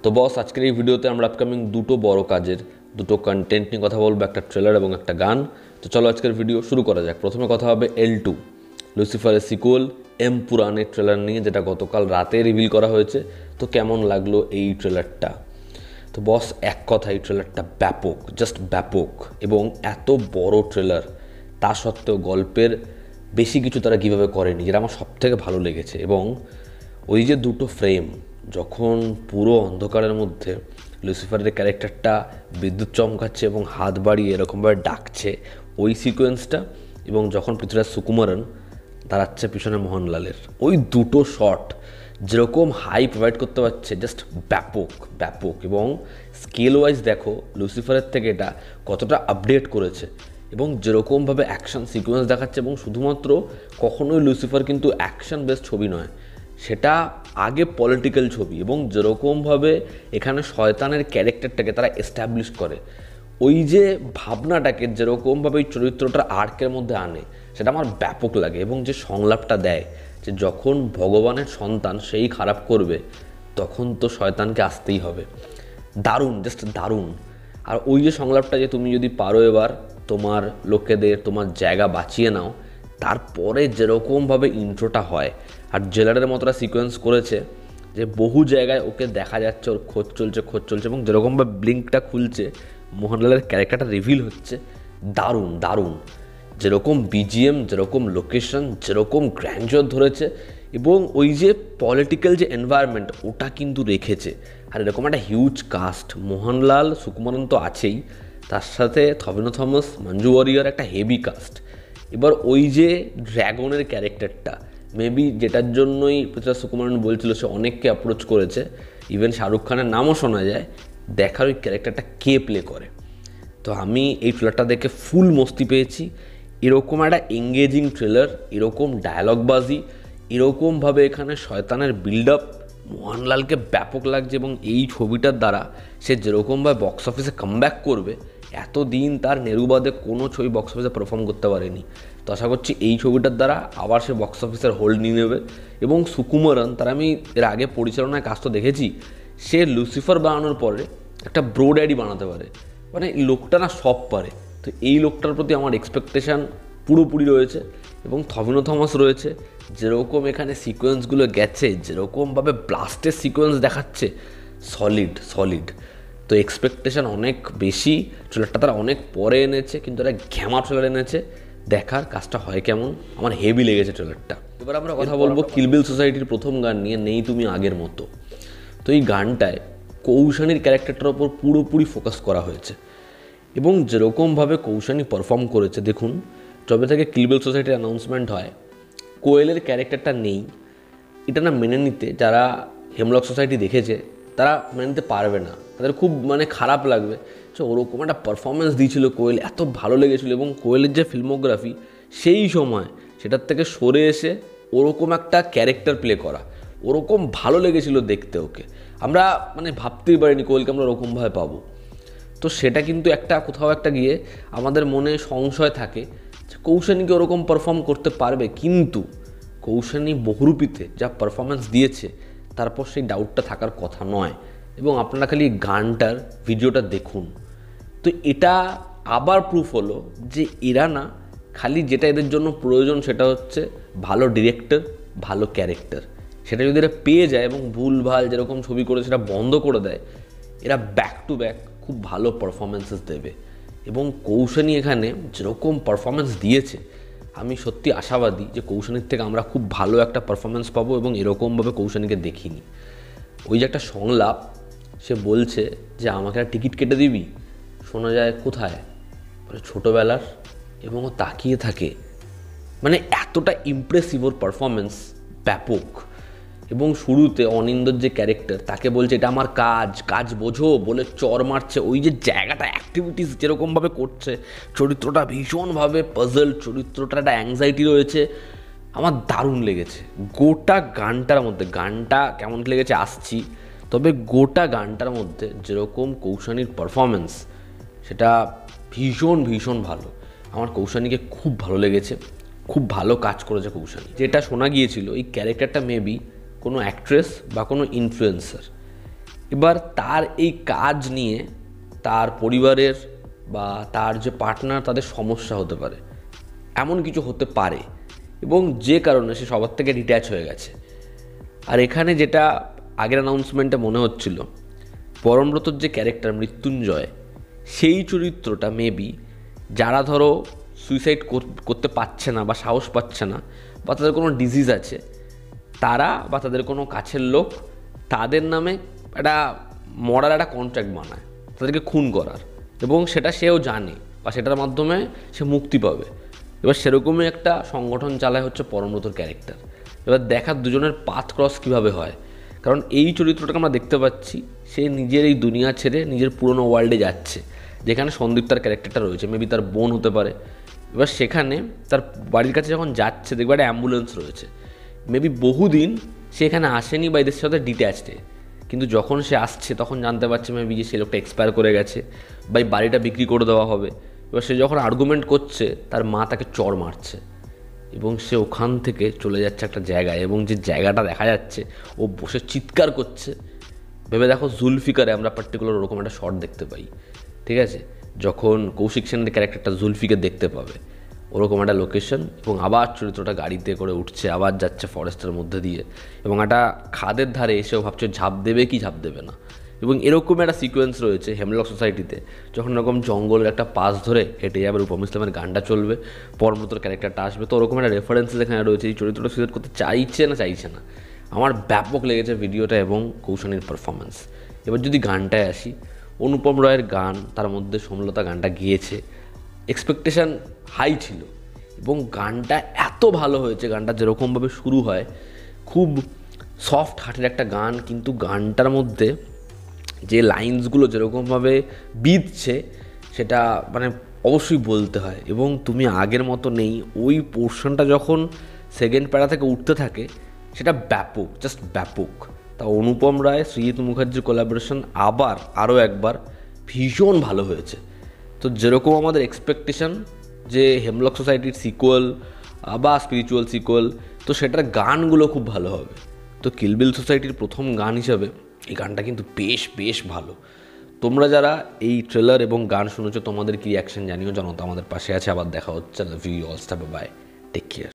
তো বস, আজকের এই ভিডিওতে আমরা আপকামিং দুটো বড় কাজের দুটো কন্টেন্ট নিয়ে কথা বলবো, একটা ট্রেলার এবং একটা গান। তো চলো আজকের ভিডিও শুরু করা যাক। প্রথমে কথা হবে L2 লুসিফারের সিকুয়েল এমপুরানের ট্রেলার নিয়ে, যেটা গতকাল রাতে রিভিল করা হয়েছে। তো কেমন লাগলো এই ট্রেলারটা? তো বস, এক কথাই ট্রেলারটা ব্যাপক, জাস্ট ব্যাপক। এবং এত বড় ট্রেলার, তা সত্ত্বেও গল্পের বেশি কিছু তারা কীভাবে করেনি, যেটা আমার সবথেকে ভালো লেগেছে। এবং ওই যে দুটো ফ্রেম, যখন পুরো অন্ধকারের মধ্যে লুসিফারের ক্যারেক্টারটা বিদ্যুৎ চমকাচ্ছে এবং হাত বাড়িয়ে এরকমভাবে ডাকছে, ওই সিকোয়েন্সটা, এবং যখন পৃথ্বীরাজ সুকুমারন দাঁড়াচ্ছে পিছনে মোহনলালের, ওই দুটো শট যেরকম হাই প্রোভাইড করতে পারছে, জাস্ট ব্যাপক ব্যাপক। এবং স্কেল ওয়াইজ দেখো লুসিফারের থেকে এটা কতটা আপডেট করেছে, এবং যেরকমভাবে অ্যাকশন সিকোয়েন্স দেখাচ্ছে। এবং শুধুমাত্র কখনোই লুসিফার কিন্তু অ্যাকশন বেস ছবি নয়, সেটা আগে পলিটিক্যাল ছবি। এবং যেরকমভাবে এখানে শয়তানের ক্যারেক্টারটাকে তারা এস্টাবলিশ করে, ওই যে ভাবনাটাকে যেরকমভাবে ওই চরিত্রটার আর্কের মধ্যে আনে, সেটা আমার ব্যাপক লাগে। এবং যে সংলাপটা দেয় যে যখন ভগবানের সন্তান সেই খারাপ করবে, তখন তো শয়তানকে আসতেই হবে, দারুণ, জাস্ট দারুণ। আর ওই যে সংলাপটা, যে তুমি যদি পারো এবার তোমার লোকেদের তোমার জায়গা বাঁচিয়ে নাও, তারপরে যেরকমভাবে ইন্ট্রোটা হয়, আর জেলারের মতোটা সিকোয়েন্স করেছে যে বহু জায়গায় ওকে দেখা যাচ্ছে, ওর খোঁজ চলছে, এবং যেরকমভাবে ব্লিঙ্কটা খুলছে, মোহনলালের ক্যারেক্টারটা রিভিল হচ্ছে, দারুণ দারুণ। যেরকম বিজিএম, যেরকম লোকেশন, যেরকম গ্র্যান্ডজর ধরেছে, এবং ওই যে পলিটিক্যাল যে এনভায়রনমেন্ট, ওটা কিন্তু রেখেছে। আর এরকম একটা হিউজ কাস্ট, মোহনলাল, সুকুমারন তো আছেই, তার সাথে থবিনো থমাস, মঞ্জু ওয়ারিয়ার, একটা হেভি কাস্ট। এবার ওই যে ড্র্যাগনের ক্যারেক্টারটা, মেবি যেটার জন্যই পৃথ্বীরাজ সুকুমারন বলছিল সে অনেককে অ্যাপ্রোচ করেছে, ইভেন শাহরুখ খানের নামও শোনা যায়, দেখার ওই ক্যারেক্টারটা কে প্লে করে। তো আমি এই ট্রেলারটা দেখে ফুল মস্তি পেয়েছি। এরকম একটা এঙ্গেজিং ট্রেলার, এরকম ডায়ালগবাজি, এরকমভাবে এখানে শয়তানের বিল্ড আপ, মোহনলালকে ব্যাপক লাগছে। এবং এই ছবিটার দ্বারা সে যেরকমভাবে বক্স অফিসে কামব্যাক করবে, এতদিন তার নেরুবাদে কোনো ছবি বক্স অফিসে পারফর্ম করতে পারেনি। তো আশা করছি এই ছবিটার দ্বারা আবার সে বক্স অফিসের হোল্ড নিয়ে নেবে। এবং সুকুমারন, তার আমি এর আগে পরিচালনায় কাজ তো দেখেছি, সে লুসিফার বানানোর পরে একটা ব্রো ড্যাডি বানাতে পারে, মানে লোকটা না সব পারে। তো এই লোকটার প্রতি আমার এক্সপেকটেশান পুরোপুরি রয়েছে। এবং থবিনো থমাস রয়েছে, যেরকম এখানে সিকোয়েন্সগুলো গেছে, যেরকমভাবে ব্লাস্টের সিকোয়েন্স দেখাচ্ছে, সলিড। তো এক্সপেকটেশান অনেক বেশি। ট্রেলারটা তারা অনেক পরে এনেছে, কিন্তু এটা ঘ্যামা ট্রেলার এনেছে। দেখার কাজটা হয় কেমন, আমার হেভি লেগেছে ট্রেলারটা। এবার আমরা কথা বলবো কিল বিল সোসাইটির প্রথম গান নিয়ে, নেই তুমি আগের মতো। তো এই গানটায় কৌশানীর ক্যারেক্টারটার ওপর পুরোপুরি ফোকাস করা হয়েছে। এবং যেরকমভাবে কৌশানী পারফর্ম করেছে, দেখুন, যবে থেকে কিল বিল সোসাইটির অ্যানাউন্সমেন্ট হয়, কোয়েলের ক্যারেক্টারটা নেই, এটা না মেনে নিতে যারা হেমলক সোসাইটি দেখেছে তারা মেনে নিতে পারবে না, তাদের খুব খারাপ লাগবে। সো ওরকম একটা পারফরমেন্স দিয়েছিল কোয়েল, এত ভালো লেগেছিলো। এবং কোয়েলের যে ফিল্মোগ্রাফি, সেই সময় সেটার থেকে সরে এসে ওরকম একটা ক্যারেক্টার প্লে করা, ওরকম ভালো লেগেছিলো দেখতে ওকে। আমরা ভাবতেই পারিনি কোয়েলকে আমরা ওরকমভাবে পাবো। তো সেটা কিন্তু একটা কোথাও একটা গিয়ে আমাদের মনে সংশয় থাকে যে কৌশানীকে ওরকম পারফর্ম করতে পারবে, কিন্তু কৌশানী বহুরূপীতে যা পারফরমেন্স দিয়েছে, তারপর সেই ডাউটটা থাকার কথা নয়। এবং আপনারা খালি গানটার ভিডিওটা দেখুন, তো এটা আবার প্রুফ হলো যে এরা না খালি যেটা এদের জন্য প্রয়োজন, সেটা হচ্ছে ভালো ডিরেক্টর, ভালো ক্যারেক্টার। সেটা যদি এরা পেয়ে যায় এবং ভুলভাল যেরকম ছবি করে সেটা বন্ধ করে দেয়, এরা ব্যাক টু ব্যাক খুব ভালো পারফরমেন্সেস দেবে। এবং কৌশানী এখানে যেরকম পারফরমেন্স দিয়েছে, আমি সত্যি আশাবাদী যে কৌশানীর থেকে আমরা খুব ভালো একটা পারফরমেন্স পাবো। এবং এরকমভাবে কৌশানীকে দেখিনি। ওই যে একটা সংলাপ, সে বলছে যে আমাকে একটা টিকিট কেটে দিবি, শোনা যায় কোথায়, বলে ছোটোবেলার। এবং ও তাকিয়ে থাকে, এতটা ইমপ্রেসিভ ওর পারফরমেন্স, ব্যাপক। এবং শুরুতে অনিন্দর যে ক্যারেক্টার, তাকে বলছে এটা আমার কাজ বোঝো বলে চর মারছে। ওই যে জায়গাটা অ্যাক্টিভিটিস যেরকমভাবে করছে, চরিত্রটা ভীষণভাবে পাজল, চরিত্রটা একটা অ্যাংজাইটি রয়েছে, আমার দারুণ লেগেছে। গোটা গানটার মধ্যে, গানটা কেমন লেগেছে আসছি, তবে গোটা গানটার মধ্যে যেরকম কৌশানীর পারফরমেন্স, সেটা ভীষণ ভালো। আমার কৌশানীকে খুব ভালো লেগেছে, খুব ভালো কাজ করেছে কৌশানী। যেটা শোনা গিয়েছিল, এই ক্যারেক্টারটা মেবি কোনো অ্যাক্ট্রেস বা কোনো ইনফ্লুয়েন্সার, এবার তার এই কাজ নিয়ে তার পরিবারের বা তার যে পার্টনার তাদের সমস্যা হতে পারে, এমন কিছু হতে পারে, এবং যে কারণে সে সবার থেকে ডিট্যাচ হয়ে গেছে। আর এখানে যেটা আগের অ্যানাউন্সমেন্টে মনে হচ্ছিল, পরমব্রতর যে ক্যারেক্টার মৃত্যুঞ্জয়, সেই চরিত্রটা মেবি যারা ধরো সুইসাইড করতে পারছে না বা সাহস পাচ্ছে না বা তাদের কোনো ডিজিজ আছে, তারা বা তাদের কোনো কাছের লোক তাদের নামে একটা মরার একটা কন্ট্রাক্ট বানায় তাদেরকে খুন করার, এবং সেটা সেও জানে বা সেটার মাধ্যমে সে মুক্তি পাবে। এবার সেরকমই একটা সংগঠন চালায় হচ্ছে পরমব্রতর ক্যারেক্টার। এবার দেখার দুজনের পাথ ক্রস কীভাবে হয়, কারণ এই চরিত্রটাকে আমরা দেখতে পাচ্ছি সে নিজের এই দুনিয়া ছেড়ে নিজের পুরনো ওয়ার্ল্ডে যাচ্ছে, যেখানে সন্দীপ তার ক্যারেক্টারটা রয়েছে, মেবি তার বোন হতে পারে। এবার সেখানে তার বাড়ির কাছে যখন যাচ্ছে দেখবে একটা অ্যাম্বুলেন্স রয়েছে, মেবি বহুদিন সে এখানে আসেনি বা এদের সাথে ডিট্যাচডে, কিন্তু যখন সে আসছে তখন জানতে পারছে মেবি যে সে লোকটা এক্সপায়ার করে গেছে বা এই বাড়িটা বিক্রি করে দেওয়া হবে। এবার সে যখন আর্গুমেন্ট করছে তার মা তাকে চড় মারছে এবং সে ওখান থেকে চলে যাচ্ছে একটা জায়গায়, এবং যে জায়গাটা দেখা যাচ্ছে ও বসে চিৎকার করছে। ভেবে দেখো জুলফিকারে আমরা পার্টিকুলার ওরকম একটা শট দেখতে পাই, ঠিক আছে, যখন কৌশিক সেনের ক্যারেক্টারটা জুলফিকে দেখতে পাবে ওরকম একটা লোকেশন, এবং আবার চরিত্রটা গাড়িতে করে উঠছে, আবার যাচ্ছে ফরেস্টের মধ্যে দিয়ে, এবং একটা খাদের ধারে এসেও ভাবছে ঝাঁপ দেবে কি ঝাঁপ দেবে না। এবং এরকম একটা সিকোয়েন্স রয়েছে হেমলক সোসাইটিতে, যখন এরকম জঙ্গলের একটা পাশ ধরে হেঁটে যাবে, রূপম ইসলামের গানটা চলবে, পরমব্রতর ক্যারেক্টারটা আসবে, তো ওরকম একটা রেফারেন্সেস এখানে রয়েছে। এই চরিত্রটা সুইসাইড করতে চাইছে না আমার ব্যাপক লেগেছে ভিডিওটা এবং কৌশানীর পারফরমেন্স। এবার যদি গানটায় আসি, অনুপম রয়ের গান, তার মধ্যে সোমলতা গানটা গিয়েছে, এক্সপেকটেশান হাই ছিল, এবং গানটা এত ভালো হয়েছে। গানটা যেরকমভাবে শুরু হয় খুব সফট হার্টের একটা গান, কিন্তু গানটার মধ্যে যে লাইন্সগুলো যেরকমভাবে বিঁধছে সেটা মানে অবশ্যই বলতে হয়। এবং তুমি আগের মতো নেই, ওই পোর্শনটা যখন সেকেন্ড প্যারা থেকে উঠতে থাকে সেটা ব্যাপক, জাস্ট ব্যাপক। তা অনুপম রায় সৃজিত মুখার্জির কোলাবোরেশন আরও একবার ভীষণ ভালো হয়েছে। তো যেরকম আমাদের এক্সপেকটেশন যে হেমলক সোসাইটির সিকুয়েল বা স্পিরিচুয়াল সিকুয়েল, তো সেটার গানগুলো খুব ভালো হবে। তো কিল বিল সোসাইটির প্রথম গান হিসাবে এই গানটা কিন্তু বেশ ভালো। তোমরা যারা এই ট্রেলার এবং গান শুনেছো তোমাদের কি রিয়াকশন জানিও, জানো তো আমাদের পাশে আছে। আবার দেখা হচ্ছে, love you all, bye, take care.